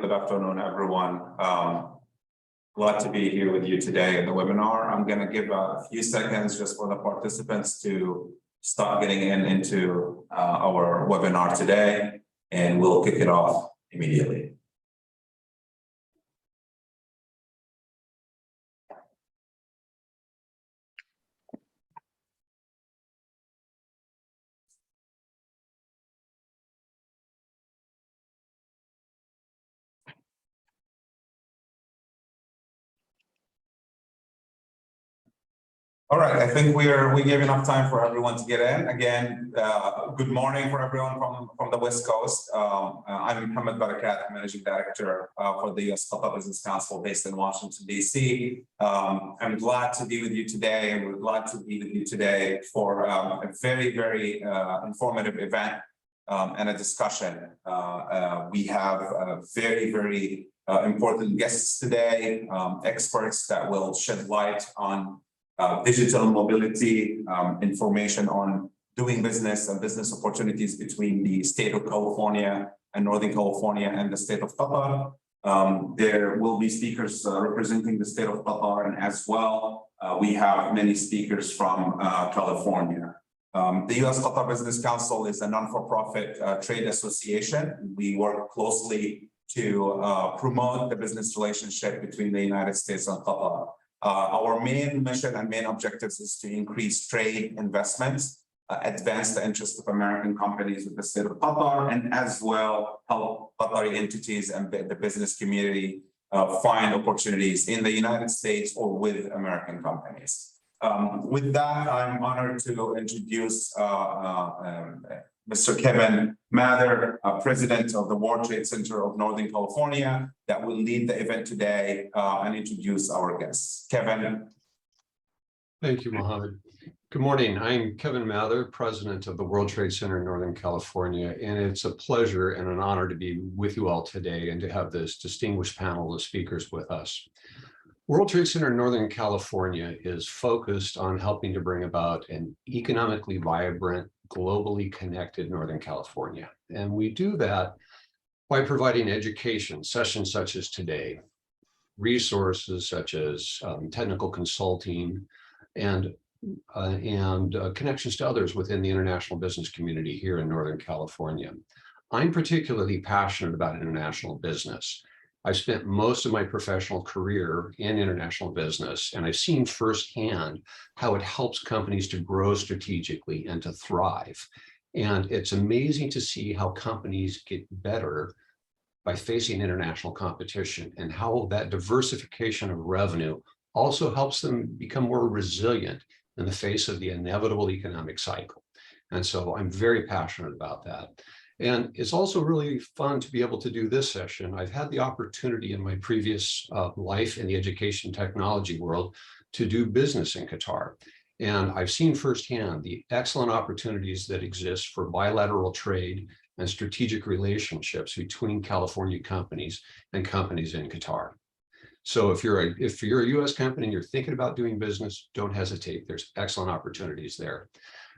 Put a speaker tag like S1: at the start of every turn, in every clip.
S1: Good afternoon, everyone. Glad to be here with you today in the webinar. I'm going to give a few seconds just for the participants to start getting into our webinar today, and we'll kick it off immediately. All right, I think we gave enough time for everyone to get in. Again, good morning for everyone from the West Coast. I'm Mohammed Barakat, Managing Director for the US-Qatar Business Council based in Washington, D.C. I'm glad to be with you today, and we're glad to be with you today for a very, very informative event and a discussion. We have very, very important guests today, experts that will shed light on digital mobility, information on doing business and business opportunities between the state of California and Northern California and the state of Qatar. There will be speakers representing the state of Qatar, and as well, we have many speakers from California. The US-Qatar Business Council is a non-for-profit trade association. We work closely to promote the business relationship between the United States and Qatar. Our main mission and main objectives is to increase trade investments, advance the interests of American companies with the state of Qatar, and as well help Qatari entities and the business community find opportunities in the United States or with American companies. With that, I'm honored to introduce Mr. Kevin Mather, President of the World Trade Center of Northern California, that will lead the event today and introduce our guests. Kevin.
S2: Thank you, Mohammed. Good morning. I'm Kevin Mather, President of the World Trade Center in Northern California, and it's a pleasure and an honor to be with you all today and to have this distinguished panel of speakers with us. World Trade Center in Northern California is focused on helping to bring about an economically vibrant, globally connected Northern California. And we do that by providing education, sessions such as today, resources such as technical consulting, and connections to others within the international business community here in Northern California. I'm particularly passionate about international business. I've spent most of my professional career in international business, and I've seen firsthand how it helps companies to grow strategically and to thrive. And it's amazing to see how companies get better by facing international competition, and how that diversification of revenue also helps them become more resilient in the face of the inevitable economic cycle. And so I'm very passionate about that. And it's also really fun to be able to do this session. I've had the opportunity in my previous life in the education technology world to do business in Qatar. And I've seen firsthand the excellent opportunities that exist for bilateral trade and strategic relationships between California companies and companies in Qatar. So if you're a US company and you're thinking about doing business, don't hesitate. There's excellent opportunities there.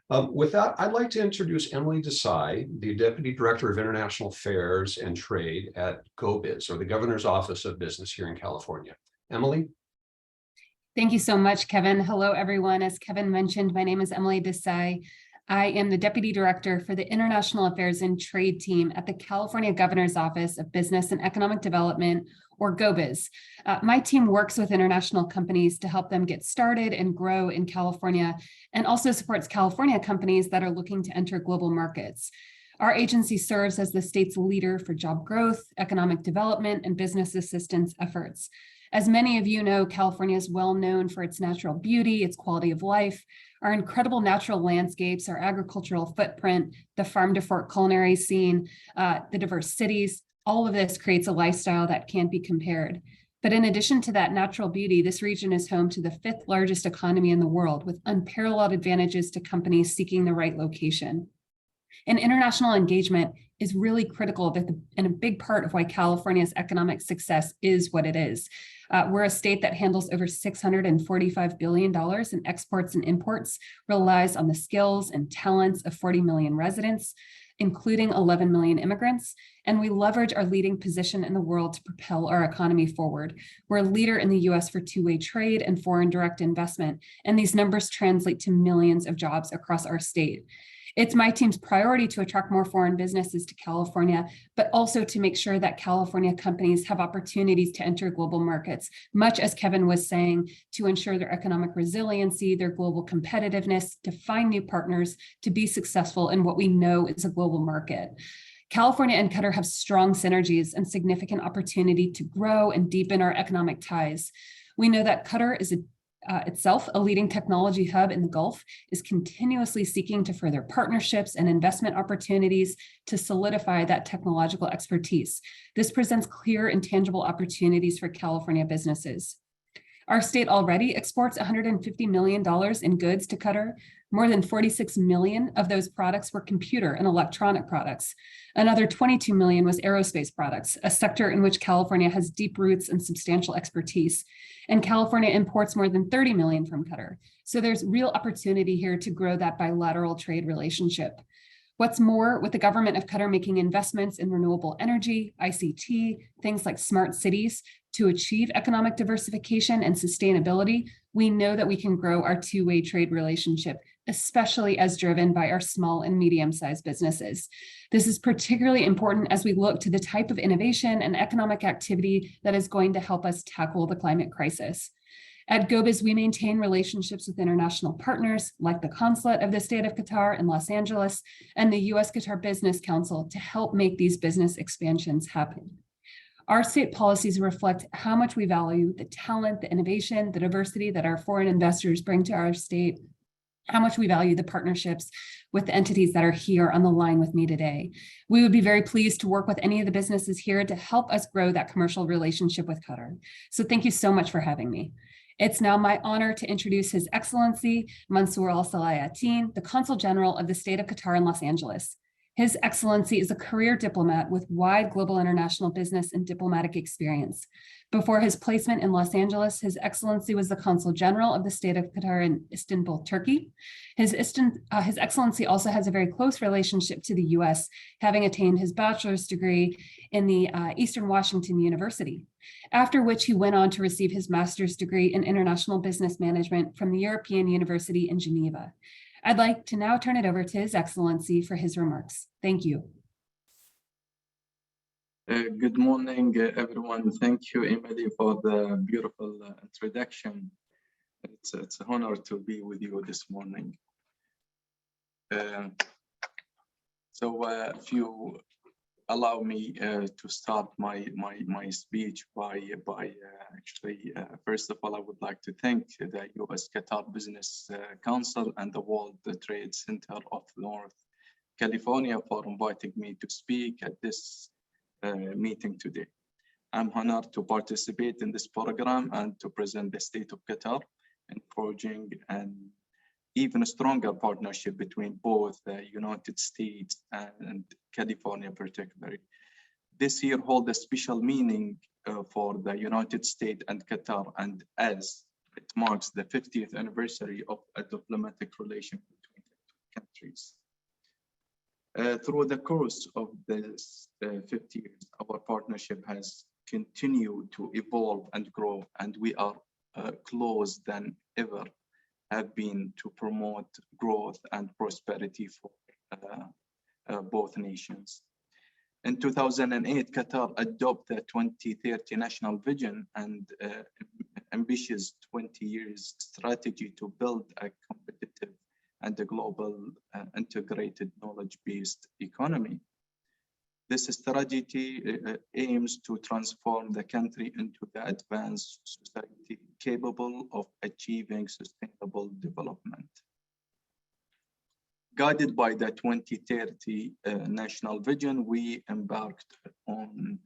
S2: With that, I'd like to introduce Emily Desai, the Deputy Director of International Affairs and Trade at GoBiz, or the Governor's Office of Business here in California. Emily?
S3: Thank you so much, Kevin. Hello, everyone. As Kevin mentioned, my name is Emily Desai. I am the Deputy Director for the International Affairs and Trade team at the California Governor's Office of Business and Economic Development, or GoBiz. My team works with international companies to help them get started and grow in California, and also supports California companies that are looking to enter global markets. Our agency serves as the state's leader for job growth, economic development, and business assistance efforts. As many of you know, California is well known for its natural beauty, its quality of life, our incredible natural landscapes, our agricultural footprint, the farm to fork culinary scene, the diverse cities. All of this creates a lifestyle that can't be compared. But in addition to that natural beauty, this region is home to the 5th largest economy in the world, with unparalleled advantages to companies seeking the right location. And international engagement is really critical and a big part of why California's economic success is what it is. We're a state that handles over $645 billion in exports and imports, relies on the skills and talents of 40 million residents. including 11 million immigrants, and we leverage our leading position in the world to propel our economy forward. We're a leader in the US for two-way trade and foreign direct investment, and these numbers translate to millions of jobs across our state. It's my team's priority to attract more foreign businesses to California, but also to make sure that California companies have opportunities to enter global markets, much as Kevin was saying, to ensure their economic resiliency, their global competitiveness, to find new partners, to be successful in what we know is a global market. California and Qatar have strong synergies and significant opportunity to grow and deepen our economic ties. We know that Qatar is itself a leading technology hub in the Gulf, is continuously seeking to further partnerships and investment opportunities to solidify that technological expertise. This presents clear and tangible opportunities for California businesses. Our state already exports $150 million in goods to Qatar. More than 46 million of those products were computer and electronic products. Another 22 million was aerospace products, a sector in which California has deep roots and substantial expertise. And California imports more than 30 million from Qatar. So there's real opportunity here to grow that bilateral trade relationship. What's more, with the government of Qatar making investments in renewable energy, ICT, things like smart cities, to achieve economic diversification and sustainability, we know that we can grow our two-way trade relationship, especially as driven by our small and medium-sized businesses. This is particularly important as we look to the type of innovation and economic activity that is going to help us tackle the climate crisis. At GoBiz, we maintain relationships with international partners like the Consulate of the State of Qatar in Los Angeles and the US-Qatar Business Council to help make these business expansions happen. Our state policies reflect how much we value the talent, the innovation, the diversity that our foreign investors bring to our state, how much we value the partnerships with the entities that are here on the line with me today. We would be very pleased to work with any of the businesses here to help us grow that commercial relationship with Qatar. So thank you so much for having me. It's now my honor to introduce His Excellency Mansoor Al-Sulaitin, the Consul General of the State of Qatar in Los Angeles. His Excellency is a career diplomat with wide global international business and diplomatic experience. Before his placement in Los Angeles, His Excellency was the Consul General of the State of Qatar in Istanbul, Turkey. His Excellency also has a very close relationship to the US, having attained his bachelor's degree in the Eastern Washington University, after which he went on to receive his master's degree in international business management from the European University in Geneva. I'd like to now turn it over to His Excellency for his remarks. Thank you.
S4: Good morning, everyone. Thank you, Emily, for the beautiful introduction. It's an honor to be with you this morning. If you allow me to start my speech by first of all, I would like to thank the US-Qatar Business Council and the World Trade Center of North California for inviting me to speak at this meeting today. I'm honored to participate in this program and to present the state of Qatar, encouraging an even stronger partnership between both the United States and California particularly. This year holds a special meaning for the United States and Qatar, and as it marks the 50th anniversary of a diplomatic relation between the two countries. Through the course of this 50 years, our partnership has continued to evolve and grow, and we are closer than ever have been to promote growth and prosperity for both nations. In 2008, Qatar adopted the 2030 national vision and ambitious 20 years strategy to build a competitive and a global integrated knowledge-based economy. This strategy aims to transform the country into the advanced society capable of achieving sustainable development. Guided by the 2030 national vision, we embarked on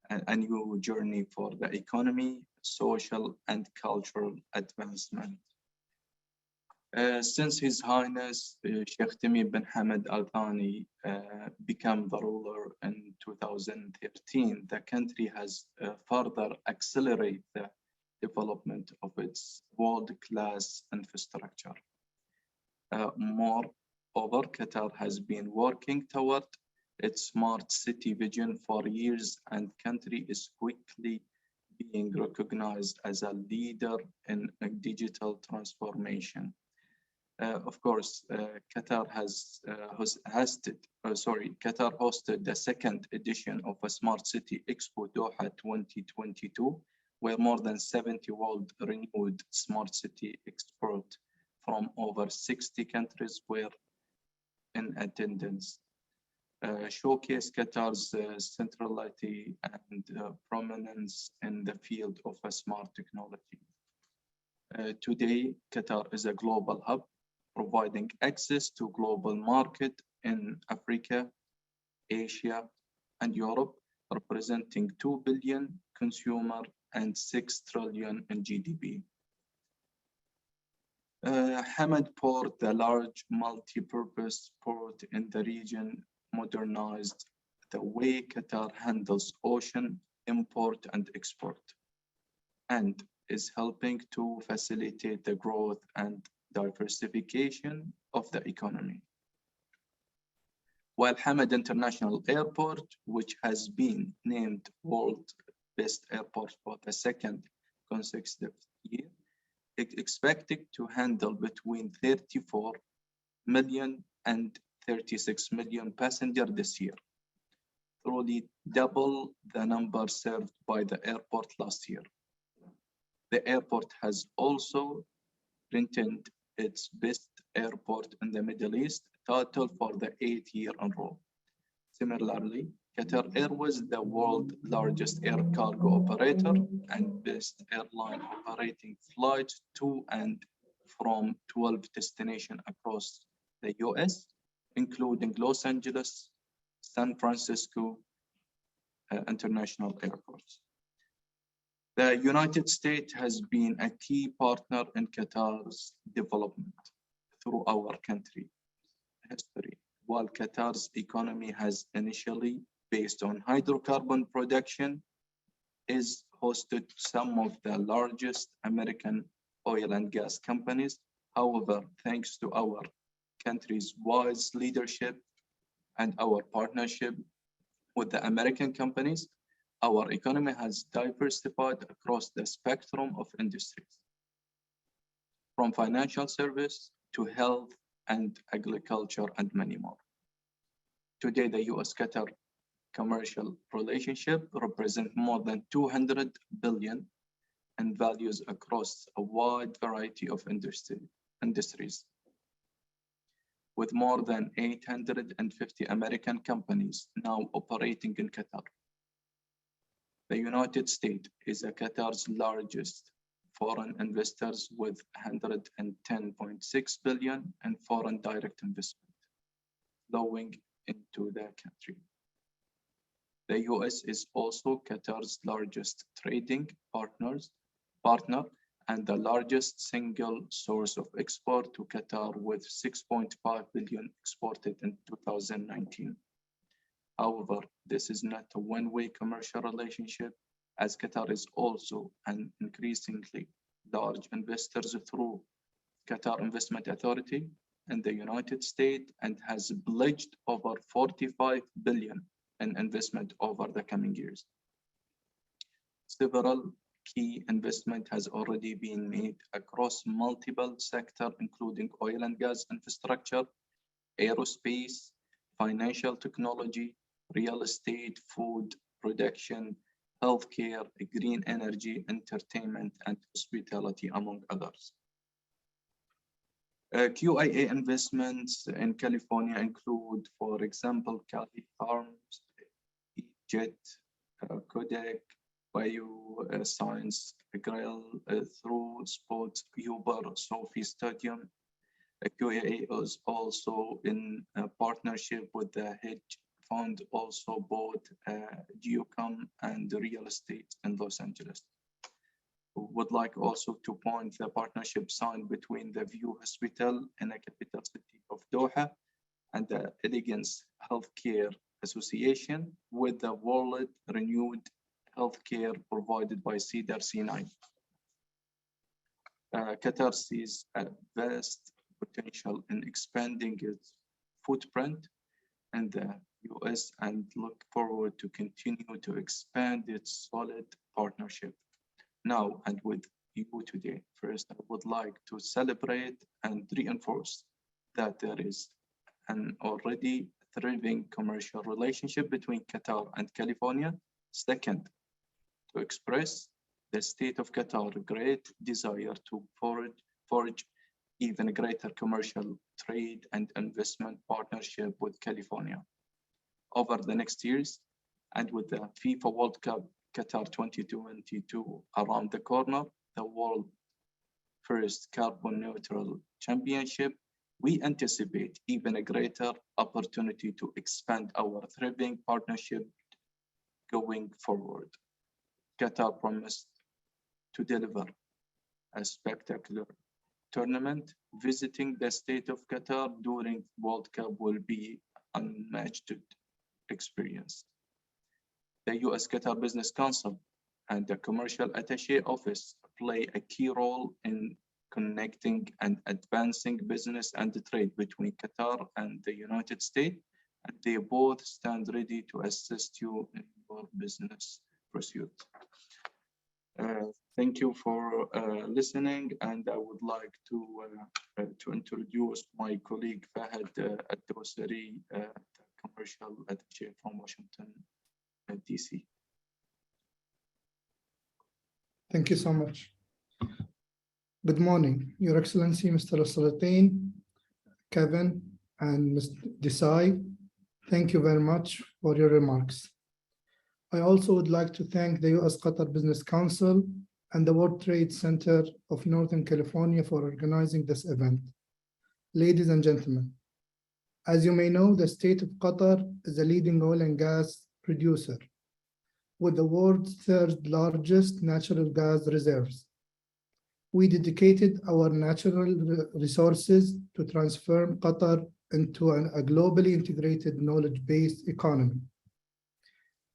S4: a new journey for the economy, social, and cultural advancement. Since His Highness Sheikh Tamim bin Hamad Al Thani became the ruler in 2013, the country has further accelerated the development of its world-class infrastructure. Moreover, Qatar has been working toward its smart city vision for years, and country is quickly being recognized as a leader in a digital transformation. Of course, Qatar Qatar hosted the second edition of a Smart City Expo Doha 2022, where more than 70 world-renowned smart city experts from over 60 countries were in attendance. Showcase Qatar's centrality and prominence in the field of smart technology. Today, Qatar is a global hub, providing access to global market in Africa, Asia, and Europe, representing 2 billion consumer and 6 trillion in GDP. Hamad Port, the large multi-purpose port in the region, modernized the way Qatar handles ocean import and export, and is helping to facilitate the growth and diversification of the economy. While Hamad International Airport, which has been named World Best Airport for the second consecutive year, is expected to handle between 34 million and 36 million passengers this year, truly double the number served by the airport last year. The airport has also retained its best airport in the Middle East title for the 8th year in a row. Similarly, Qatar Airways, the world's largest air cargo operator and best airline operating flights to and from 12 destinations across the US, including Los Angeles, San Francisco international airports. The United States has been a key partner in Qatar's development through our country history. While Qatar's economy has initially based on hydrocarbon production, is hosted some of the largest American oil and gas companies. However, thanks to our country's wise leadership and our partnership with the American companies, our economy has diversified across the spectrum of industries, from financial service to health and agriculture and many more. Today, the US-Qatar commercial relationship represents more than 200 billion in values across a wide variety of industries, with more than 850 American companies now operating in Qatar. The United States is Qatar's largest foreign investors with 110.6 billion in foreign direct investment flowing into the country. The US is also Qatar's largest trading partner and the largest single source of export to Qatar with 6.5 billion exported in 2019. However, this is not a one-way commercial relationship, as Qatar is also an increasingly large investor through Qatar Investment Authority in the United States and has pledged over 45 billion in investment over the coming years. Several key investment has already been made across multiple sectors, including oil and gas infrastructure, aerospace, financial technology, real estate, food production, healthcare, green energy, entertainment, and hospitality, among others. QIA investments in California include, for example, Cali Farms, Jet, Kodak, Bioscience, Grill, Through Sports, Uber, Sophie Stadium. QIA is also in a partnership with the hedge fund, also bought Geocom and real estate in Los Angeles. Would like also to point the partnership signed between the View Hospital in the capital city of Doha and the Elegance Healthcare Association with the world renewed healthcare provided by Cedar Sinai. Qatar sees a vast potential in expanding its footprint in the US and look forward to continue to expand its solid partnership. Now, and with you today, first, I would like to celebrate and reinforce that there is an already thriving commercial relationship between Qatar and California. Second, to express the state of Qatar's great desire to forge even greater commercial trade and investment partnership with California over the next years. And with the FIFA World Cup Qatar 2022 around the corner, the world first carbon neutral championship, we anticipate even a greater opportunity to expand our thriving partnership going forward. Qatar promised to deliver a spectacular tournament. Visiting the state of Qatar during World Cup will be unmatched experience. The US-Qatar Business Council and the Commercial Attaché Office play a key role in connecting and advancing business and trade between Qatar and the United States, and they both stand ready to assist you in your business pursuit. Thank you for listening, and I would like to introduce my colleague Fahad Al-Dosari, Commercial Attaché from Washington, DC.
S5: Thank you so much. Good morning, Your Excellency, Mr. Sulaitin, Kevin, and Mr. Desai. Thank you very much for your remarks. I also would like to thank the US-Qatar Business Council and the World Trade Center of Northern California for organizing this event. Ladies and gentlemen, as you may know, the state of Qatar is a leading oil and gas producer with the world's third largest natural gas reserves. We dedicated our natural resources to transform Qatar into a globally integrated knowledge-based economy.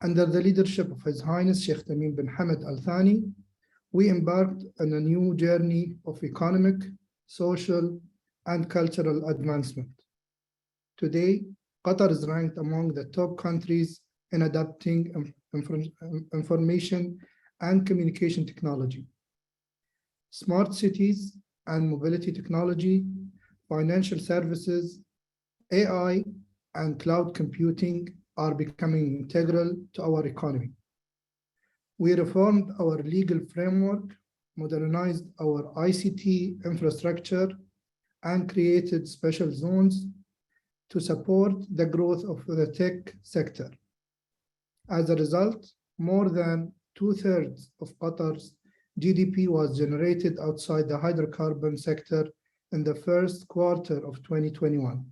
S5: Under the leadership of His Highness Sheikh Tamim bin Hamad Al Thani, we embarked on a new journey of economic, social, and cultural advancement. Today, Qatar is ranked among the top countries in adopting information and communication technology. Smart cities and mobility technology, financial services, AI, and cloud computing are becoming integral to our economy. We reformed our legal framework, modernized our ICT infrastructure, and created special zones to support the growth of the tech sector. As a result, more than 2/3 of Qatar's GDP was generated outside the hydrocarbon sector in the first quarter of 2021.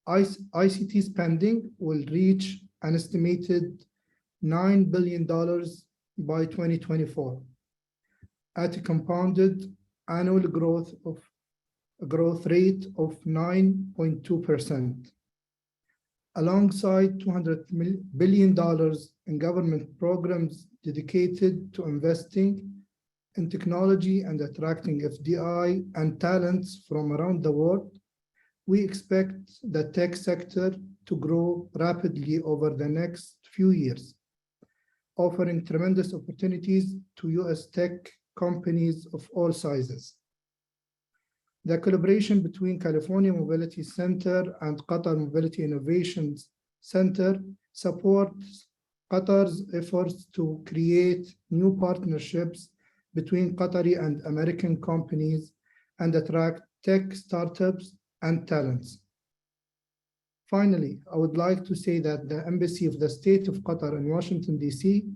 S5: ICT spending will reach an estimated $9 billion by 2024 at a compounded annual growth rate of 9.2%. Alongside $200 billion in government programs dedicated to investing in technology and attracting FDI and talents from around the world, we expect the tech sector to grow rapidly over the next few years, offering tremendous opportunities to US tech companies of all sizes. The collaboration between California Mobility Center and Qatar Mobility Innovations Center supports Qatar's efforts to create new partnerships between Qatari and American companies and attract tech startups and talents. Finally, I would like to say that the Embassy of the State of Qatar in Washington, DC,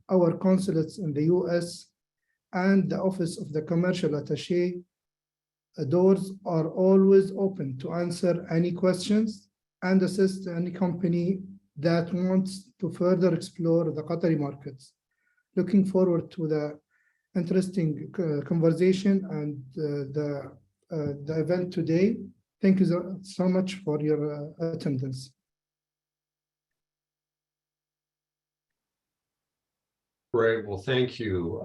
S5: our consulates in the US, and the Office of the Commercial Attaché, doors are always open to answer any questions and assist any company that wants to further explore the Qatari markets. Looking forward to the interesting conversation and the event today. Thank you so much for your attendance.
S2: Great, well, thank you.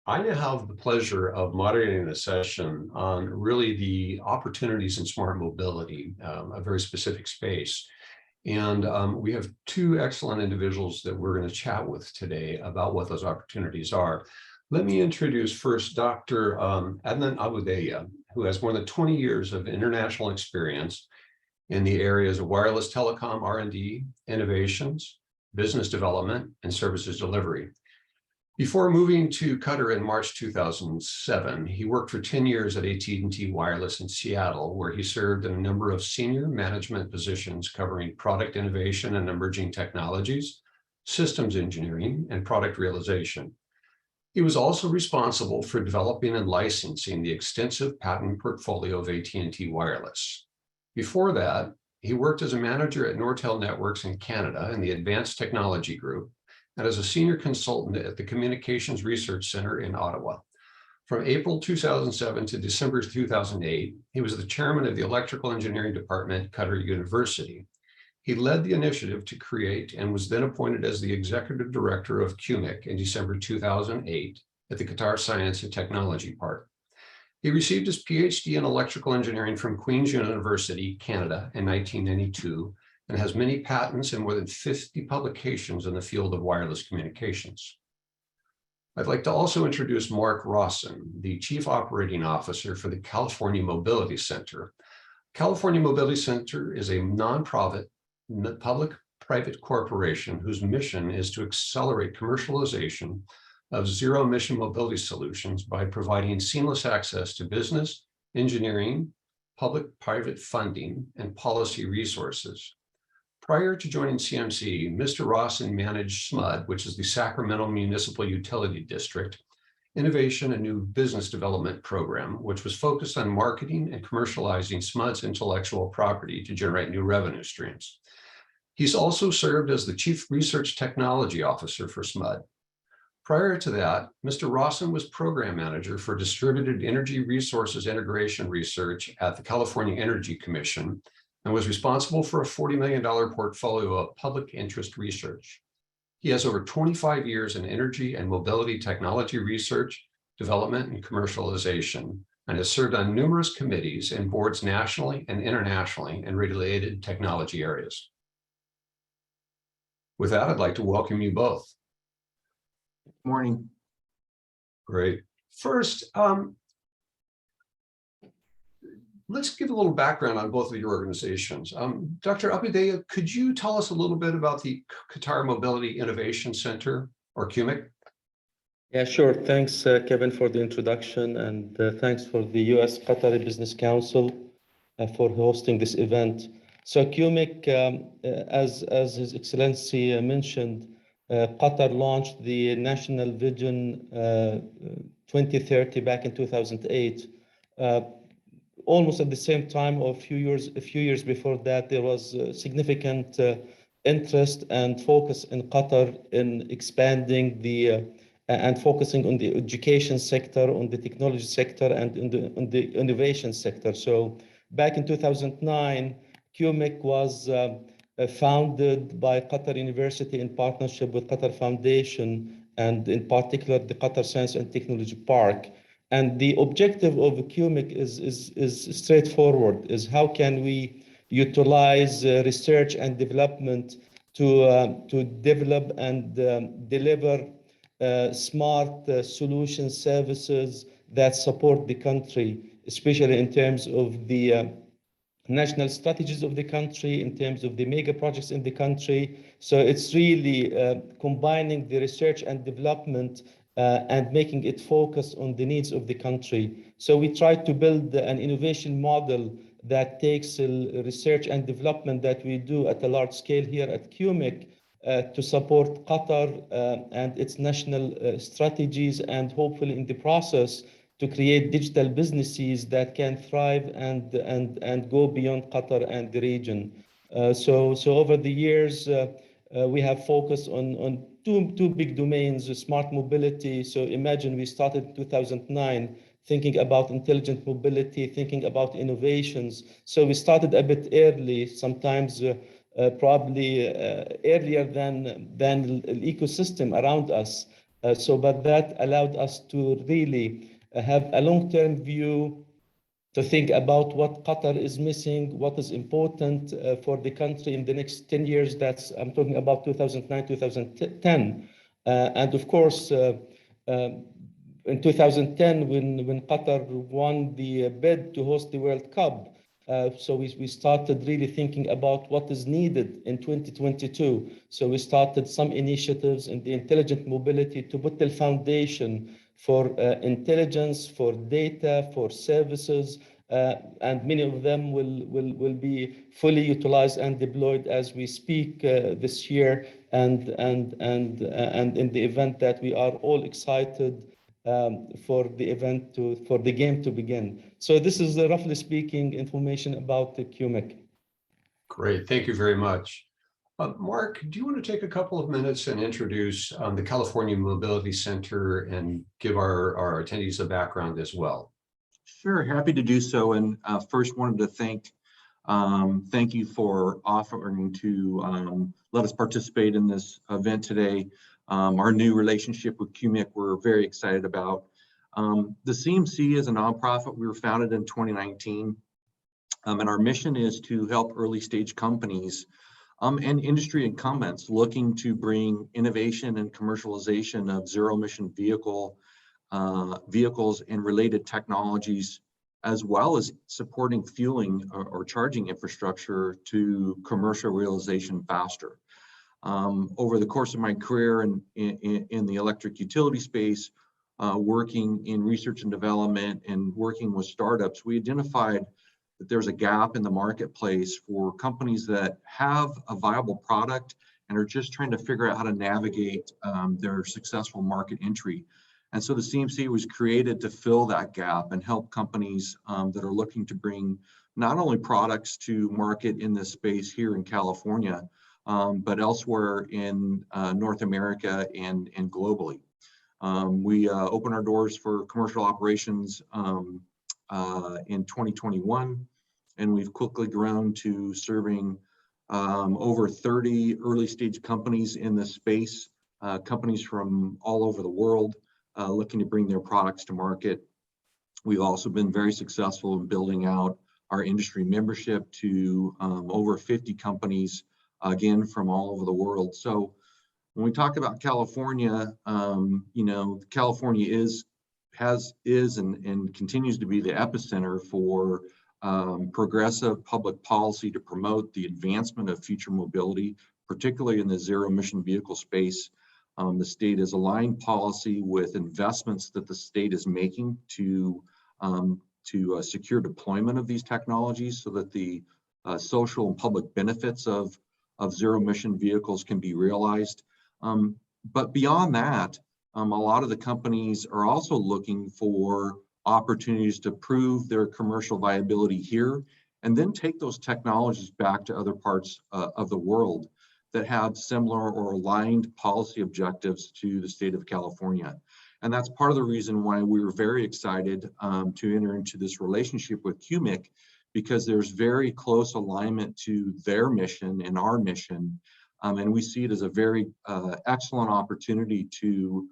S2: I now have the pleasure of moderating the session on really the opportunities in smart mobility, a very specific space. And we have two excellent individuals that we're going to chat with today about what those opportunities are. Let me introduce first Dr. Adnan Aboudeya, who has more than 20 years of international experience in the areas of wireless telecom R&D, innovations, business development, and services delivery. Before moving to Qatar in March 2007, he worked for 10 years at AT&T Wireless in Seattle, where he served in a number of senior management positions covering product innovation and emerging technologies, systems engineering, and product realization. He was also responsible for developing and licensing the extensive patent portfolio of AT&T Wireless. Before that, he worked as a manager at Nortel Networks in Canada in the Advanced Technology Group, and as a senior consultant at the Communications Research Center in Ottawa. From April 2007 to December 2008, he was the chairman of the Electrical Engineering Department at Qatar University. He led the initiative to create and was then appointed as the executive director of QMIC in December 2008 at the Qatar Science and Technology Park. He received his PhD in electrical engineering from Queen's University, Canada in 1992, and has many patents and more than 50 publications in the field of wireless communications. I'd like to also introduce Mark Rawson, the Chief Operating Officer for the California Mobility Center. California Mobility Center is a nonprofit, public-private corporation whose mission is to accelerate commercialization of zero-emission mobility solutions by providing seamless access to business, engineering, public-private funding, and policy resources. Prior to joining CMC, Mr. Rawson managed SMUD, which is the Sacramento Municipal Utility District Innovation and New Business Development Program, which was focused on marketing and commercializing SMUD's intellectual property to generate new revenue streams. He's also served as the Chief Research Technology Officer for SMUD. Prior to that, Mr. Rawson was Program Manager for Distributed Energy Resources Integration Research at the California Energy Commission, and was responsible for a $40 million portfolio of public interest research. He has over 25 years in energy and mobility technology research, development, and commercialization, and has served on numerous committees and boards nationally and internationally in related technology areas. With that, I'd like to welcome you both.
S6: Morning.
S2: Great. First, let's give a little background on both of your organizations. Dr. Aboudeya, could you tell us a little bit about the Qatar Mobility Innovation Center, or QMIC?
S6: Yeah, sure. Thanks, Kevin, for the introduction, and thanks for the US-Qatar Business Council for hosting this event. So QMIC, as His Excellency mentioned, Qatar launched the National Vision 2030 back in 2008. Almost at the same time, or a few years before that, there was significant interest and focus in Qatar in expanding and focusing on the education sector, on the technology sector, and on the innovation sector. So back in 2009, QMIC was founded by Qatar University in partnership with Qatar Foundation, and in particular the Qatar Science and Technology Park. And the objective of QMIC is straightforward, is how can we utilize research and development to develop and deliver smart solution services that support the country, especially in terms of the national strategies of the country, in terms of the mega projects in the country. So it's really combining the research and development and making it focus on the needs of the country. So we try to build an innovation model that takes research and development that we do at a large scale here at QMIC to support Qatar and its national strategies, and hopefully in the process to create digital businesses that can thrive and go beyond Qatar and the region. So over the years, we have focused on two big domains, smart mobility. So imagine we started in 2009 thinking about intelligent mobility, thinking about innovations. So we started a bit early, sometimes probably earlier than the ecosystem around us. But that allowed us to really have a long-term view, to think about what Qatar is missing, what is important for the country in the next 10 years. I'm talking about 2009, 2010. And of course, in 2010, when Qatar won the bid to host the World Cup, so we started really thinking about what is needed in 2022. So we started some initiatives in the intelligent mobility to put the foundation for intelligence, for data, for services, and many of them will be fully utilized and deployed as we speak this year, and in the event that we are all excited for the game to begin. So this is roughly speaking information about the QMIC.
S2: Great, thank you very much. Mark, do you want to take a couple of minutes and introduce the California Mobility Center and give our attendees a background as well?
S7: Sure, happy to do so. And first wanted to thank you for offering to let us participate in this event today. Our new relationship with QMIC, we're very excited about. The CMC is a nonprofit. We were founded in 2019, and our mission is to help early stage companies and industry incumbents looking to bring innovation and commercialization of zero emission vehicles and related technologies, as well as supporting fueling or charging infrastructure to commercial realization faster. Over the course of my career in the electric utility space, working in research and development and working with startups, we identified that there's a gap in the marketplace for companies that have a viable product and are just trying to figure out how to navigate their successful market entry. And so the CMC was created to fill that gap and help companies that are looking to bring not only products to market in this space here in California, but elsewhere in North America and globally. We opened our doors for commercial operations in 2021, and we've quickly grown to serving over 30 early stage companies in this space, companies from all over the world looking to bring their products to market. We've also been very successful in building out our industry membership to over 50 companies, again, from all over the world. So when we talk about California, California is and continues to be the epicenter for progressive public policy to promote the advancement of future mobility, particularly in the zero emission vehicle space. The state has aligned policy with investments that the state is making to secure deployment of these technologies so that the social and public benefits of zero emission vehicles can be realized. But beyond that, a lot of the companies are also looking for opportunities to prove their commercial viability here and then take those technologies back to other parts of the world that have similar or aligned policy objectives to the state of California. And that's part of the reason why we were very excited to enter into this relationship with QMIC, because there's very close alignment to their mission and our mission. And we see it as a very excellent opportunity to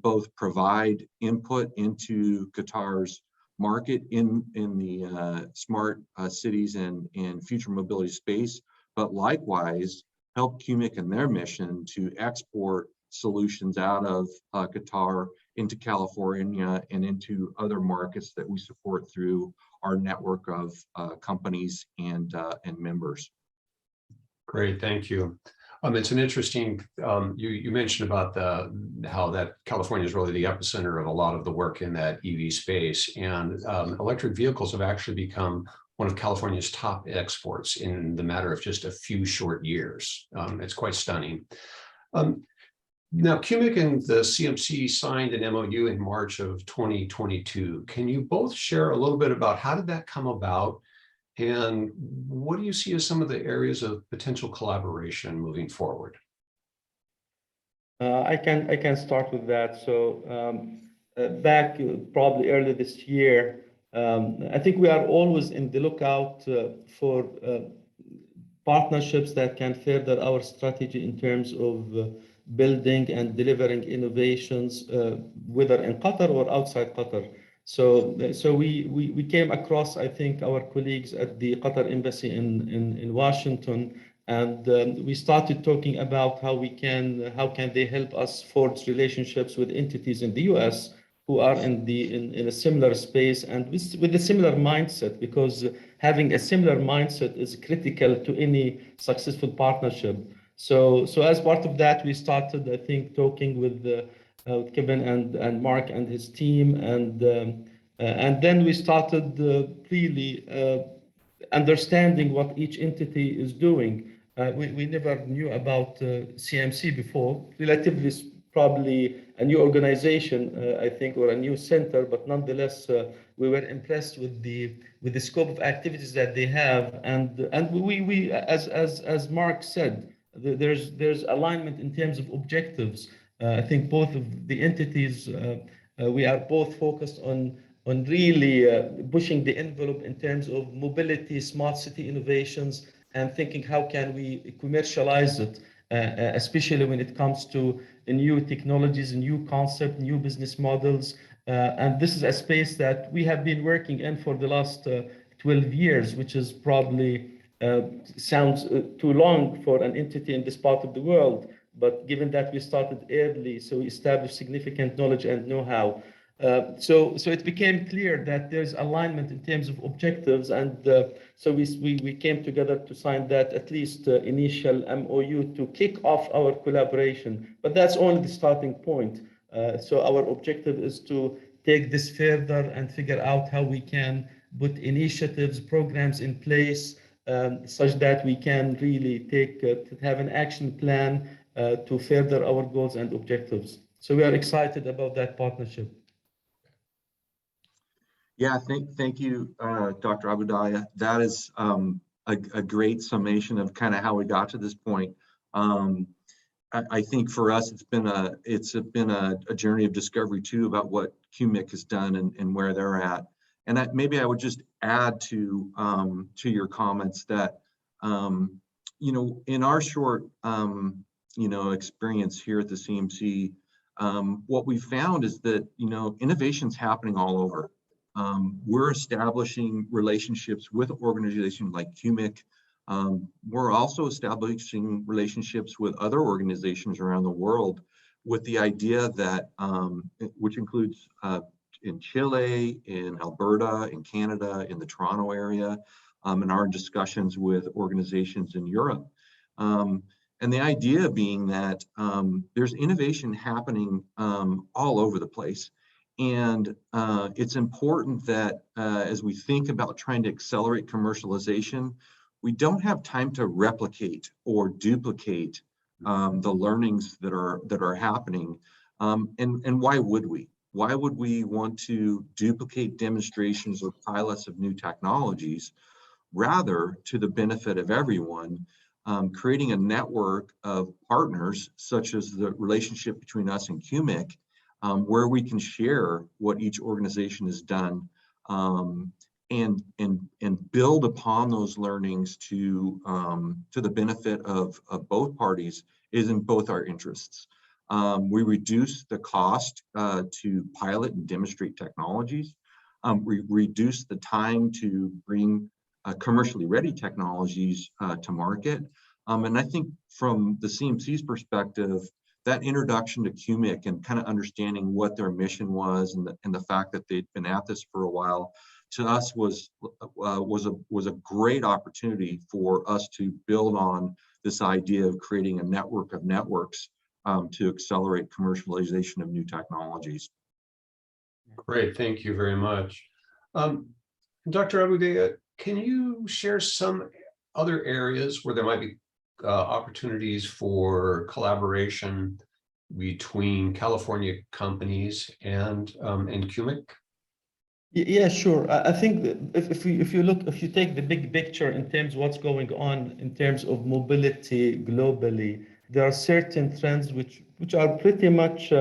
S7: both provide input into Qatar's market in the smart cities and future mobility space, but likewise help QMIC in their mission to export solutions out of Qatar into California and into other markets that we support through our network of companies and members.
S2: Great, thank you. It's an interesting, you mentioned about how that California is really the epicenter of a lot of the work in that EV space, and electric vehicles have actually become one of California's top exports in the matter of just a few short years. It's quite stunning. Now, QMIC and the CMC signed an MOU in March of 2022. Can you both share a little bit about how did that come about? And what do you see as some of the areas of potential collaboration moving forward?
S6: I can start with that. So back probably early this year, I think we are always in the lookout for partnerships that can further our strategy in terms of building and delivering innovations, whether in Qatar or outside Qatar. So we came across, I think, our colleagues at the Qatar Embassy in Washington, and we started talking about how can they help us forge relationships with entities in the US who are in a similar space and with a similar mindset, because having a similar mindset is critical to any successful partnership. So as part of that, we started, I think, talking with Kevin and Mark and his team, and then we started really understanding what each entity is doing. We never knew about CMC before, relatively probably a new organization, I think, or a new center, but nonetheless, we were impressed with the scope of activities that they have, and we as Mark said, there's alignment in terms of objectives. I think both of the entities, we are both focused on really pushing the envelope in terms of mobility, smart city innovations, and thinking how can we commercialize it, especially when it comes to new technologies, new concepts, new business models. And this is a space that we have been working in for the last 12 years, which is probably sounds too long for an entity in this part of the world. But given that we started early, so we established significant knowledge and know-how. So it became clear that there's alignment in terms of objectives, and so we came together to sign that at least initial MOU to kick off our collaboration. But that's only the starting point. So our objective is to take this further and figure out how we can put initiatives, programs in place such that we can really have an action plan to further our goals and objectives. So we are excited about that partnership.
S7: Yeah, thank you, Dr. Abudaya. That is a great summation of kind of how we got to this point. I think for us, it's been a journey of discovery too about what QMIC has done and where they're at. And maybe I would just add to your comments that in our short experience here at the CMC, what we found is that innovation's happening all over. We're establishing relationships with organizations like QMIC. We're also establishing relationships with other organizations around the world with the idea that, which includes in Chile, in Alberta, in Canada, in the Toronto area, and our discussions with organizations in Europe. And the idea being that there's innovation happening all over the place. And it's important that as we think about trying to accelerate commercialization, we don't have time to replicate or duplicate the learnings that are happening. And why would we? Why would we want to duplicate demonstrations or pilots of new technologies? Rather, to the benefit of everyone, creating a network of partners, such as the relationship between us and QMIC, where we can share what each organization has done and build upon those learnings to the benefit of both parties is in both our interests. We reduce the cost to pilot and demonstrate technologies. We reduce the time to bring commercially ready technologies to market. And I think from the CMC's perspective, that introduction to QMIC and kind of understanding what their mission was and the fact that they'd been at this for a while, to us was a great opportunity for us to build on this idea of creating a network of networks to accelerate commercialization of new technologies.
S2: Great, thank you very much. Dr. Abudaya, can you share some other areas where there might be opportunities for collaboration between California companies and QMIC?
S6: Yeah, sure. I think that if you take the big picture in terms of what's going on in terms of mobility globally, there are certain trends which are pretty much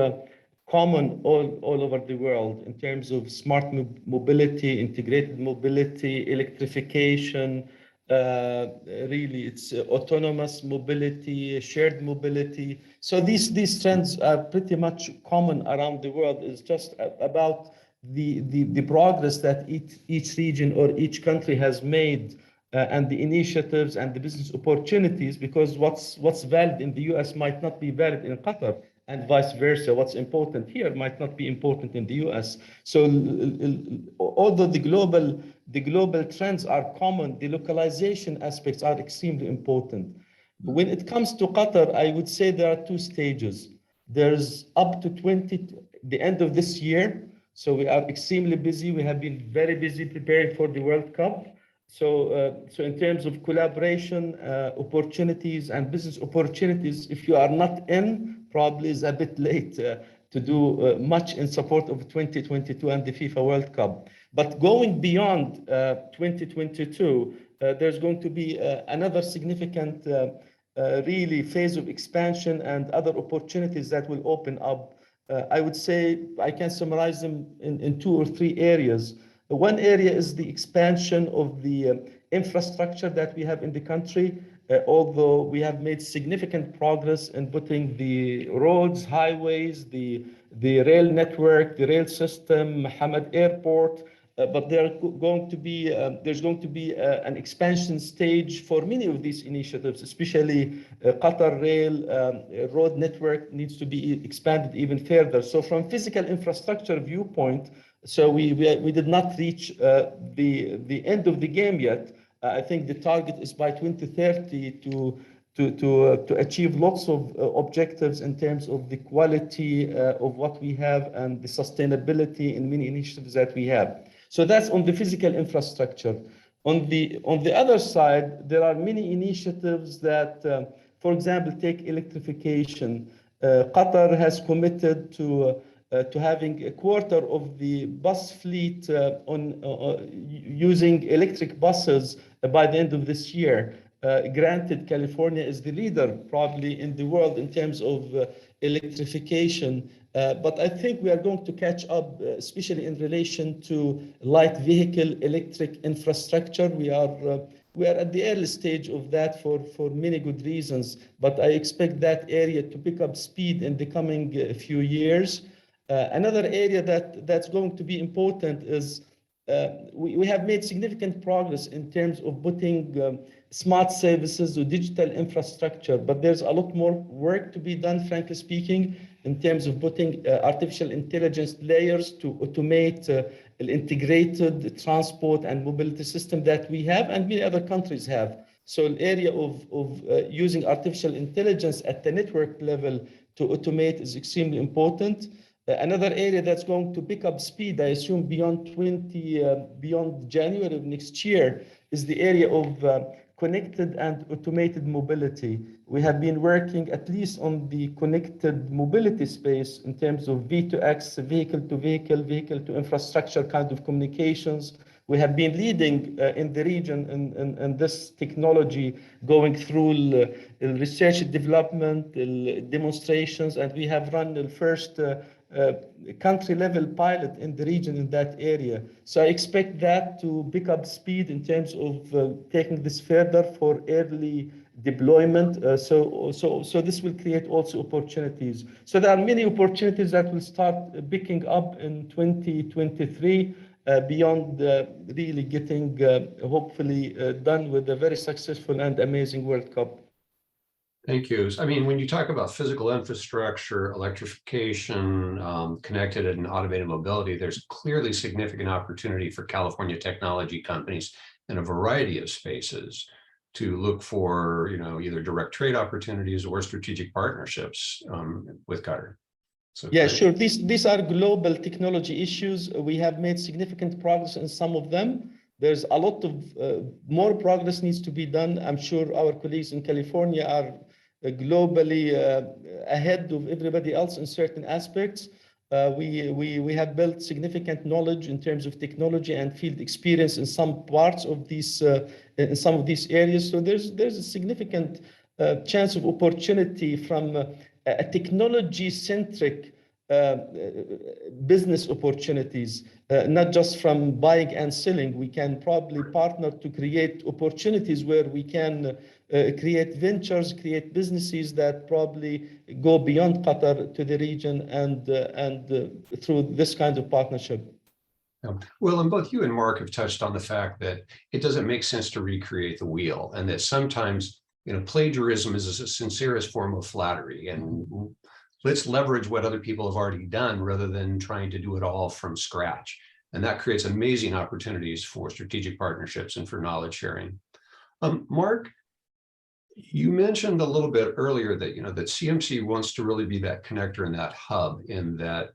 S6: common all over the world in terms of smart mobility, integrated mobility, electrification. Really, it's autonomous mobility, shared mobility. So these trends are pretty much common around the world. It's just about the progress that each region or each country has made and the initiatives and the business opportunities, because what's valid in the US might not be valid in Qatar, and vice versa. What's important here might not be important in the US. So although the global trends are common, the localization aspects are extremely important. When it comes to Qatar, I would say there are two stages. There's up to the end of this year. So we are extremely busy. We have been very busy preparing for the World Cup. So in terms of collaboration, opportunities and business opportunities, if you are not in, probably is a bit late to do much in support of 2022 and the FIFA World Cup. But going beyond 2022, there's going to be another significant really phase of expansion and other opportunities that will open up. I would say I can summarize them in 2 or 3 areas. One area is the expansion of the infrastructure that we have in the country. Although we have made significant progress in putting the roads, highways, the rail network, the rail system, Hamad Airport, but there's going to be an expansion stage for many of these initiatives, especially Qatar Rail road network needs to be expanded even further. So from physical infrastructure viewpoint, so we did not reach the end of the game yet. I think the target is by 2030 to achieve lots of objectives in terms of the quality of what we have and the sustainability in many initiatives that we have. So that's on the physical infrastructure. On the other side, there are many initiatives that, for example, take electrification. Qatar has committed to having a quarter of the bus fleet using electric buses by the end of this year. Granted, California is the leader probably in the world in terms of electrification, but I think we are going to catch up, especially in relation to light vehicle electric infrastructure. We are at the early stage of that for many good reasons, but I expect that area to pick up speed in the coming few years. Another area that's going to be important is we have made significant progress in terms of putting smart services or digital infrastructure, but there's a lot more work to be done, frankly speaking, in terms of putting artificial intelligence layers to automate the integrated transport and mobility system that we have and many other countries have. So an area of using artificial intelligence at the network level to automate is extremely important. Another area that's going to pick up speed, I assume beyond January of next year, is the area of connected and automated mobility. We have been working at least on the connected mobility space in terms of V2X, vehicle to vehicle, vehicle to infrastructure kind of communications. We have been leading in the region in this technology, going through research and development, demonstrations, and we have run the first country-level pilot in the region in that area. So I expect that to pick up speed in terms of taking this further for early deployment. So this will create also opportunities. So there are many opportunities that will start picking up in 2023 beyond really getting hopefully done with a very successful and amazing World Cup.
S2: Thank you. I mean, when you talk about physical infrastructure, electrification, connected and automated mobility, there's clearly significant opportunity for California technology companies in a variety of spaces to look for, either direct trade opportunities or strategic partnerships with Qatar. So
S6: yeah, sure. These are global technology issues. We have made significant progress in some of them. There's a lot of more progress needs to be done. I'm sure our colleagues in California are globally ahead of everybody else in certain aspects. We have built significant knowledge in terms of technology and field experience in some parts of these in some of these areas. So there's a significant chance of opportunity from a technology-centric business opportunities, not just from buying and selling. We can probably partner to create opportunities where we can create ventures, create businesses that probably go beyond Qatar to the region and through this kind of partnership.
S2: Well, and both you and Mark have touched on the fact that it doesn't make sense to recreate the wheel, and that sometimes, plagiarism is the sincerest form of flattery, and let's leverage what other people have already done rather than trying to do it all from scratch. And that creates amazing opportunities for strategic partnerships and for knowledge sharing. Mark, you mentioned a little bit earlier that, that CMC wants to really be that connector and that hub in that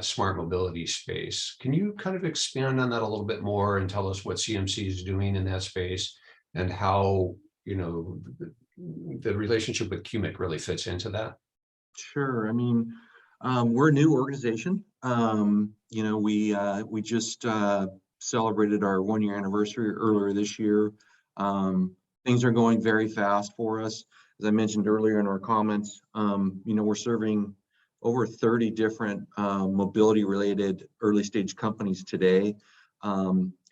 S2: smart mobility space. Can you kind of expand on that a little bit more and tell us what CMC is doing in that space and how, the relationship with QMIC really fits into that?
S7: Sure. I mean, we're a new organization. We just celebrated our 1-year anniversary earlier this year. Things are going very fast for us. As I mentioned earlier in our comments, we're serving over 30 different mobility-related early-stage companies today.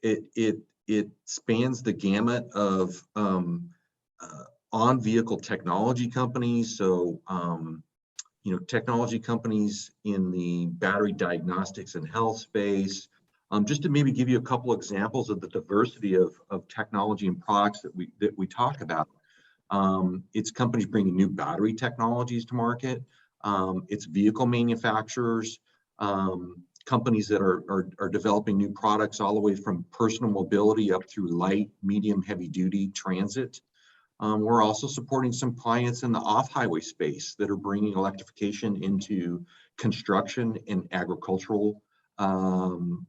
S7: It spans the gamut of on-vehicle technology companies. So, technology companies in the battery diagnostics and health space. Just to maybe give you a couple examples of the diversity of technology and products that we talk about. It's companies bringing new battery technologies to market. It's vehicle manufacturers, companies that are developing new products all the way from personal mobility up through light, medium, heavy duty transit. We're also supporting some clients in the off-highway space that are bringing electrification into construction and agricultural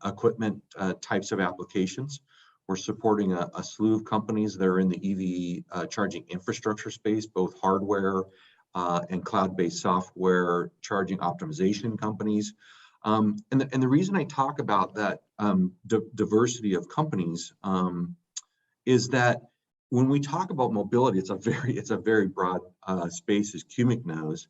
S7: equipment types of applications. We're supporting a slew of companies that are in the EV charging infrastructure space, both hardware and cloud-based software charging optimization companies. And the reason I talk about that diversity of companies is that when we talk about mobility, it's a very broad space, as QMIC knows.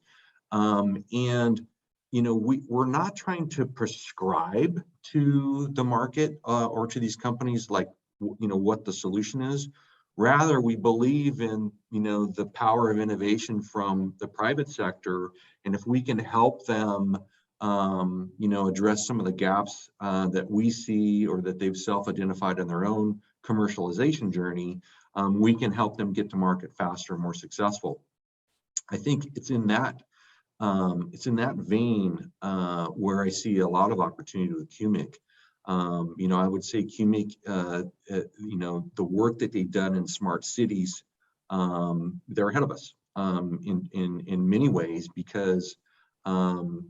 S7: We're not trying to prescribe to the market or to these companies like what the solution is. Rather, we believe in the power of innovation from the private sector, and if we can help them address some of the gaps that we see or that they've self-identified in their own commercialization journey, we can help them get to market faster and more successful. I think it's in that vein where I see a lot of opportunity with QMIC. I would say QMIC, the work that they've done in smart cities, they're ahead of us in many ways because the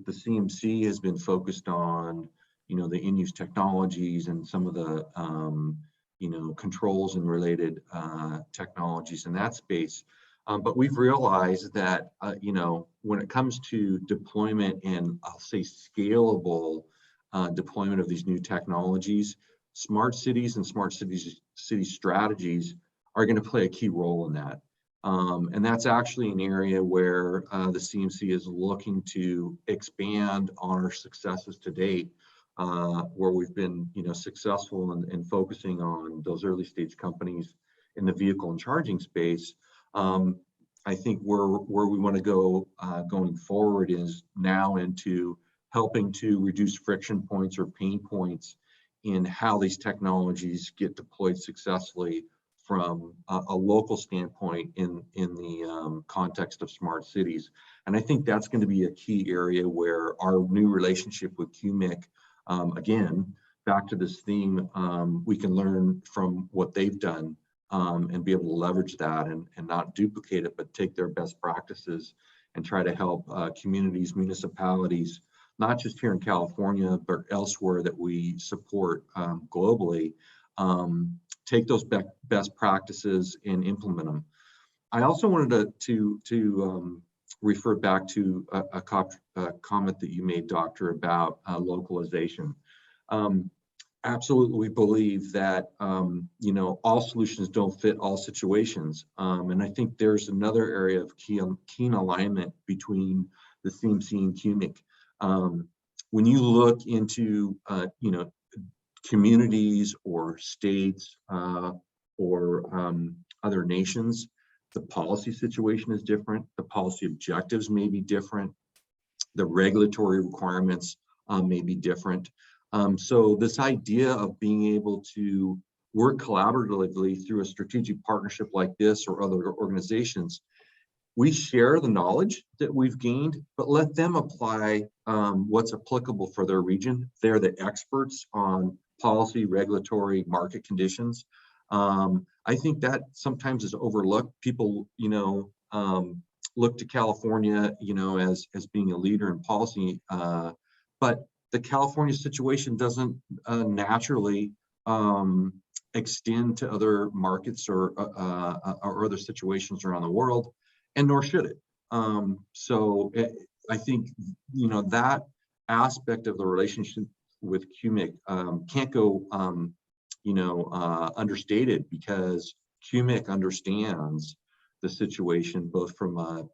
S7: CMC has been focused on the in-use technologies and some of the controls and related technologies in that space. But we've realized that, when it comes to deployment and I'll say scalable deployment of these new technologies, smart cities and smart city strategies are going to play a key role in that. And that's actually an area where the CMC is looking to expand on our successes to date, where we've been, successful in focusing on those early stage companies in the vehicle and charging space. I think where we want to go going forward is now into helping to reduce friction points or pain points in how these technologies get deployed successfully from a local standpoint in the context of smart cities. And I think that's going to be a key area where our new relationship with QMIC, again, back to this theme, we can learn from what they've done and be able to leverage that and not duplicate it, but take their best practices and try to help communities, municipalities, not just here in California, but elsewhere that we support globally, take those best practices and implement them. I also wanted to refer back to a comment that you made, Doctor, about localization. Absolutely believe that all solutions don't fit all situations, and I think there's another area of keen alignment between the CMC and QMIC. When you look into communities or states or other nations, the policy situation is different. The policy objectives may be different. The regulatory requirements may be different. So this idea of being able to work collaboratively through a strategic partnership like this or other organizations, we share the knowledge that we've gained, but let them apply what's applicable for their region. They're the experts on policy, regulatory, market conditions. I think that sometimes is overlooked. People, look to California, as being a leader in policy, but the California situation doesn't naturally extend to other markets or other situations around the world, and nor should it. I think that aspect of the relationship with QMIC can't go understated, because QMIC understands the situation both from a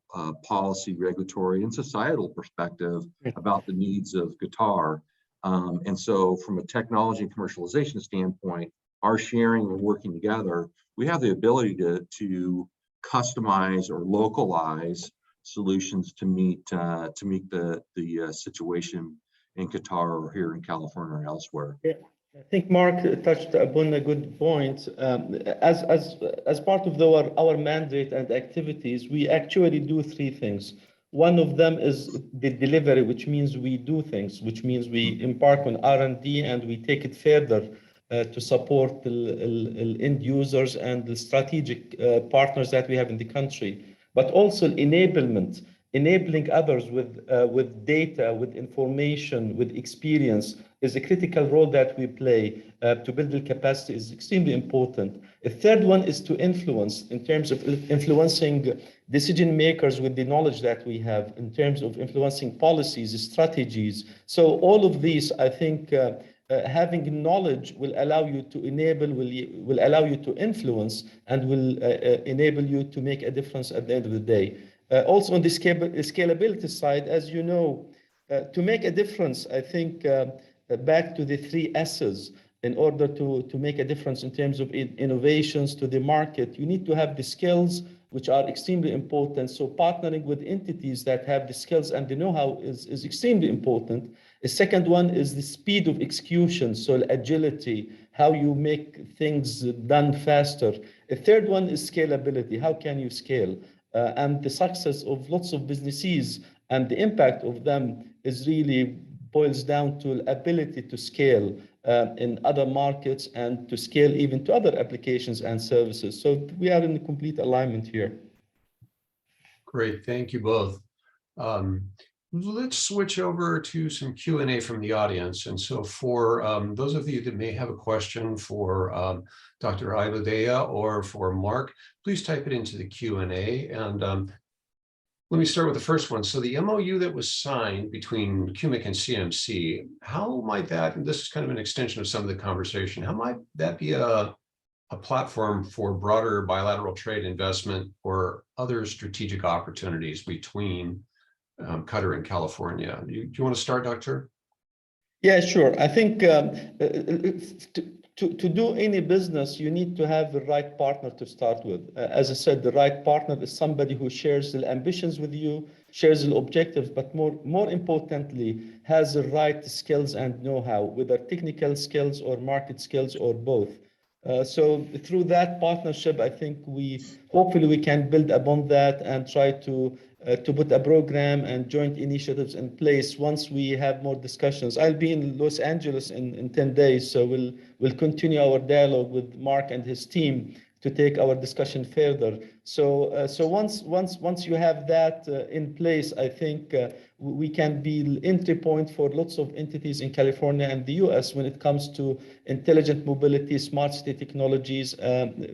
S7: policy, regulatory, and societal perspective about the needs of Qatar. And so from a technology and commercialization standpoint, our sharing and working together, we have the ability to customize or localize solutions to meet the situation in Qatar or here in California or elsewhere.
S6: Yeah. I think Mark touched upon a good point. As part of our mandate and activities, we actually do three things. One of them is the delivery, which means we do things, which means we embark on R&D and we take it further to support the end users and the strategic partners that we have in the country, but also enablement, enabling others with data, with information, with experience is a critical role that we play to build the capacity is extremely important. A third one is to influence in terms of influencing decision makers with the knowledge that we have, in terms of influencing policies, strategies. So all of these, I think, having knowledge will allow you to enable, will allow you to influence, and will enable you to make a difference at the end of the day. Also on the scalability side, as you know, to make a difference, I think back to the 3 S's, in order to make a difference in terms of innovations to the market, you need to have the skills, which are extremely important. So partnering with entities that have the skills and the know-how is extremely important. The second one is the speed of execution, so agility, how you make things done faster. A third one is scalability. How can you scale? And the success of lots of businesses and the impact of them is really boils down to ability to scale in other markets and to scale even to other applications and services. So we are in complete alignment here.
S2: Great, thank you both. Let's switch over to some Q&A from the audience. And so for those of you that may have a question for Dr. Al-Dosari or for Mark, please type it into the Q&A. And let me start with the first one. So the MOU that was signed between QMIC and CMC, how might that, and this is kind of an extension of some of the conversation, how might that be a platform for broader bilateral trade investment or other strategic opportunities between Qatar and California? Do you want to start, Doctor?
S6: Yeah, sure. I think to do any business, you need to have the right partner to start with. As I said, the right partner is somebody who shares the ambitions with you, shares the objectives, but more importantly, has the right skills and know-how, whether technical skills or market skills or both. So through that partnership, I think hopefully we can build upon that and try to put a program and joint initiatives in place once we have more discussions. I'll be in Los Angeles in 10 days, so we'll continue our dialogue with Mark and his team to take our discussion further. So once you have that in place, I think we can be the entry point for lots of entities in California and the US when it comes to intelligent mobility, smart city technologies,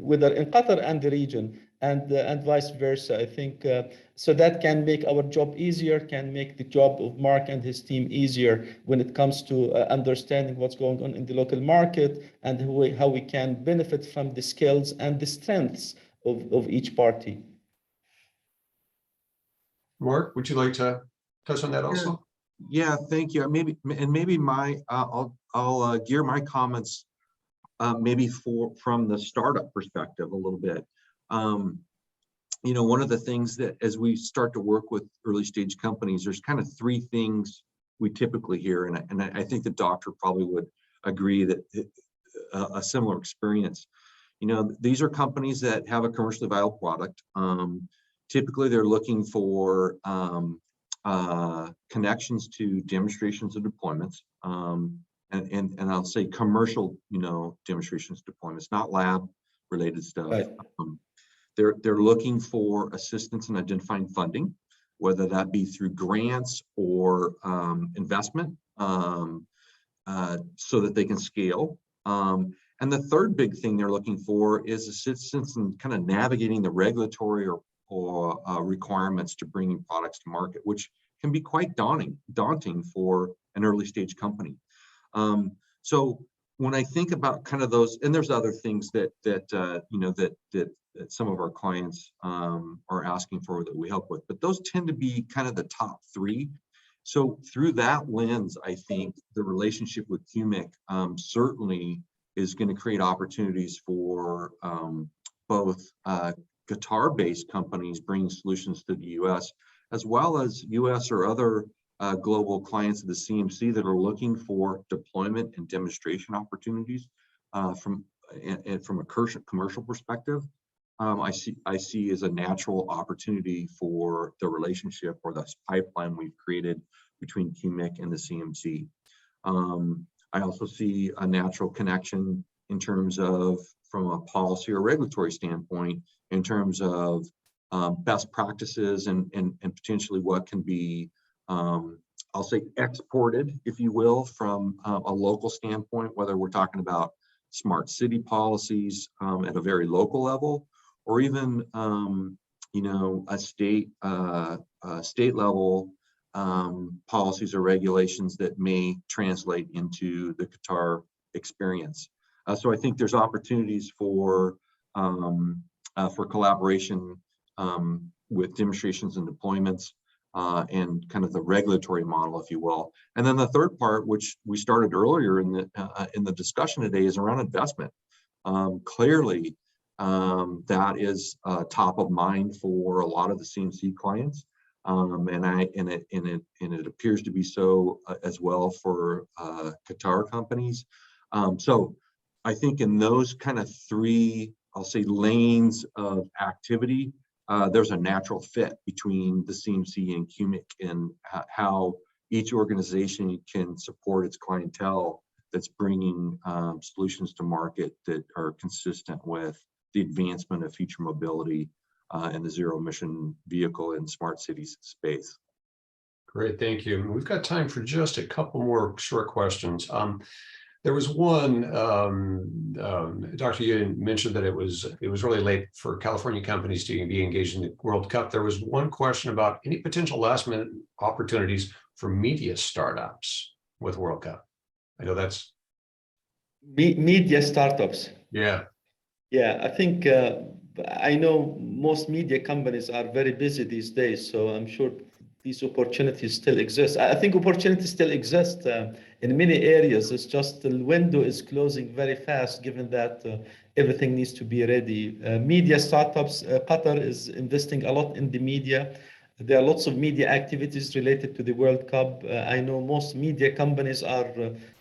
S6: whether in Qatar and the region, and vice versa. I think so that can make our job easier, can make the job of Mark and his team easier when it comes to understanding what's going on in the local market and how we can benefit from the skills and the strengths of each party.
S2: Mark, would you like to touch on that also?
S7: Yeah, thank you. Maybe I'll gear my comments maybe from the startup perspective a little bit. One of the things that as we start to work with early stage companies, there's kind of 3 things we typically hear. And I think the doctor probably would agree that a similar experience. You know, these are companies that have a commercially viable product. Typically, they're looking for connections to demonstrations and deployments, and I'll say commercial, you know, demonstrations, deployments, not lab related stuff.
S6: Right.
S7: They're looking for assistance in identifying funding, whether that be through grants or investment, so that they can scale. And the third big thing they're looking for is assistance in kind of navigating the regulatory or requirements to bringing products to market, which can be quite daunting for an early stage company. So when I think about kind of those, and there's other things that you know that some of our clients are asking for that we help with, but those tend to be kind of the top three. So through that lens, I think the relationship with QMIC certainly is going to create opportunities for both Qatar-based companies bringing solutions to the U.S., as well as U.S. or other global clients of the CMC that are looking for deployment and demonstration opportunities from a commercial perspective. I see as a natural opportunity for the relationship or the pipeline we've created between QMIC and the CMC. I also see a natural connection in terms of, from a policy or regulatory standpoint, in terms of best practices and potentially what can be, I'll say, exported, if you will, from a local standpoint, whether we're talking about smart city policies at a very local level, or even you know, a state level policies or regulations that may translate into the Qatar experience. So I think there's opportunities for collaboration with demonstrations and deployments and kind of the regulatory model, if you will. And then the third part, which we started earlier in the discussion today, is around investment. Clearly, that is top of mind for a lot of the CMC clients. And it appears to be so as well for Qatar companies. So I think in those kind of three, I'll say, lanes of activity, there's a natural fit between the CMC and QMIC and how each organization can support its clientele that's bringing solutions to market that are consistent with the advancement of future mobility and the zero emission vehicle and smart cities space.
S2: Great, thank you. We've got time for just a couple more short questions. There was one, Dr. Yu mentioned that it was really late for California companies to be engaged in the World Cup. There was one question about any potential last minute opportunities for media startups with World Cup. I know that's
S6: Media startups.
S2: Yeah.
S6: Yeah, I think I know most media companies are very busy these days, so I'm sure these opportunities still exist. I think opportunities still exist in many areas. It's just the window is closing very fast, given that everything needs to be ready. Media startups, Qatar is investing a lot in the media. There are lots of media activities related to the World Cup. I know most media companies are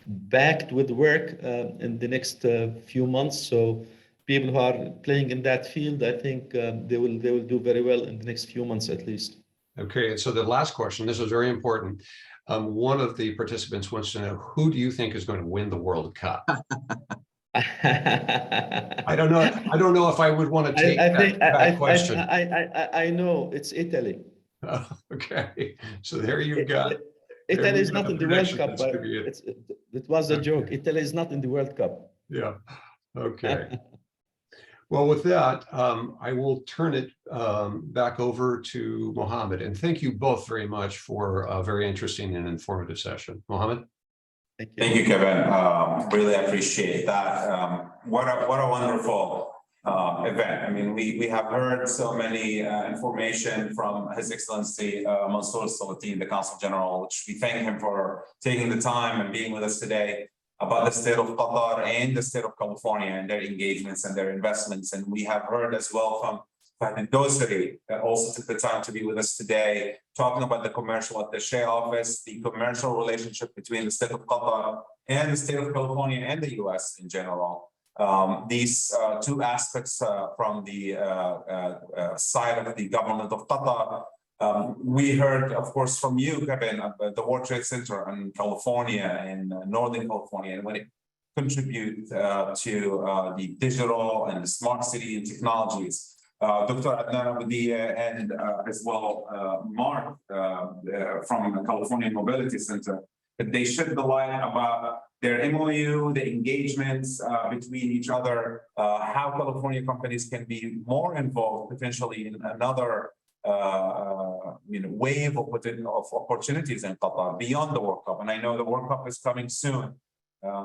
S6: backed with work in the next few months. So people who are playing in that field, I think they will do very well in the next few months at least.
S2: Okay, so the last question, this is very important. One of the participants wants to know, who do you think is going to win the World Cup? I don't know if I would want to take that question.
S6: I know it's Italy.
S2: Oh, okay, so there you go.
S6: Italy is not in the World Cup, but it was a joke. Italy is not in the World Cup.
S2: Yeah, okay. Well, with that, I will turn it back over to Mohammed. And thank you both very much for a very interesting and informative session. Mohammed?
S1: Thank you, Kevin. Really appreciate that. What a wonderful event. I mean, we have heard so many information from His Excellency Mansoor Sulaitin, the Consul General, which we thank him for taking the time and being with us today, about the state of Qatar and the state of California and their engagements and their investments. And we have heard as well from Al-Dosari also took the time to be with us today, talking about the commercial attaché office, the commercial relationship between the state of Qatar and the state of California and the US in general. These two aspects from the side of the government of Qatar. We heard, of course, from you, Kevin, the World Trade Center in California, in Northern California, and when it contributes to the digital and the smart city and technologies. Dr. Adnan Aboudia and as well Mark from California Mobility Center, that they shed the light about their MOU, the engagements between each other, how California companies can be more involved potentially in another wave of opportunities in Qatar beyond the World Cup. And I know the World Cup is coming soon.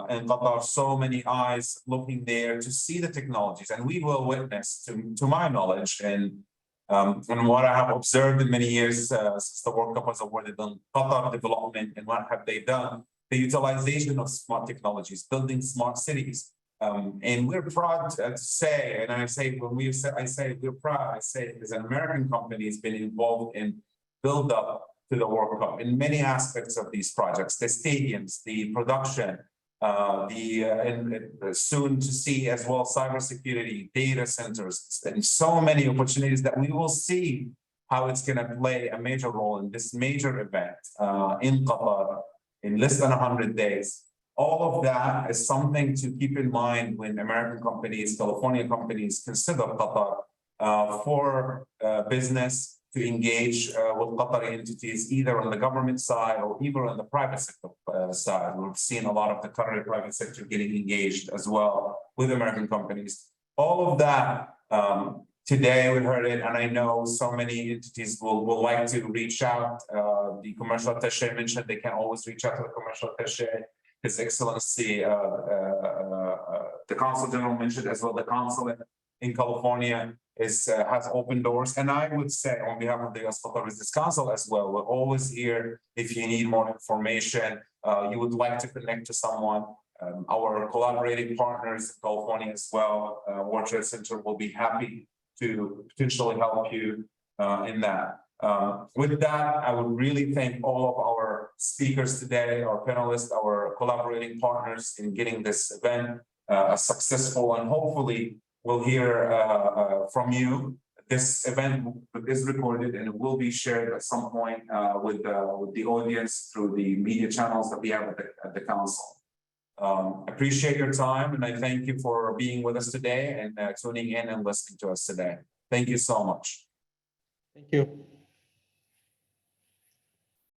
S1: In Qatar, so many eyes looking there to see the technologies, and we will witness, to my knowledge, and what I have observed in many years since the World Cup was awarded on Qatar development and what have they done, the utilization of smart technologies, building smart cities. And we're proud to say, and I say when we say, I say we're proud, I say as an American company has been involved in build up to the World Cup in many aspects of these projects, the stadiums, the production, and soon to see as well cybersecurity, data centers, and so many opportunities that we will see how it's going to play a major role in this major event in Qatar in less than 100 days. All of that is something to keep in mind when American companies, California companies consider Qatar for business, to engage with Qatari entities, either on the government side or even on the private sector side. We've seen a lot of the Qatari private sector getting engaged as well with American companies. All of that, today we heard it, and I know so many entities will like to reach out. The commercial attaché mentioned they can always reach out to the commercial attaché. His Excellency, the Consul General mentioned as well, the Consulate in California has open doors. And I would say on behalf of the US-Qatar Business Council as well, we're always here if you need more information, you would like to connect to someone. Our collaborating partners in California as well, World Trade Center will be happy to potentially help you in that. With that, I would really thank all of our speakers today, our panelists, our collaborating partners in getting this event successful, and hopefully we'll hear from you. This event is recorded and it will be shared at some point with the audience through the media channels that we have at the council. Appreciate your time, and I thank you for being with us today and tuning in and listening to us today. Thank you so much.
S6: Thank you.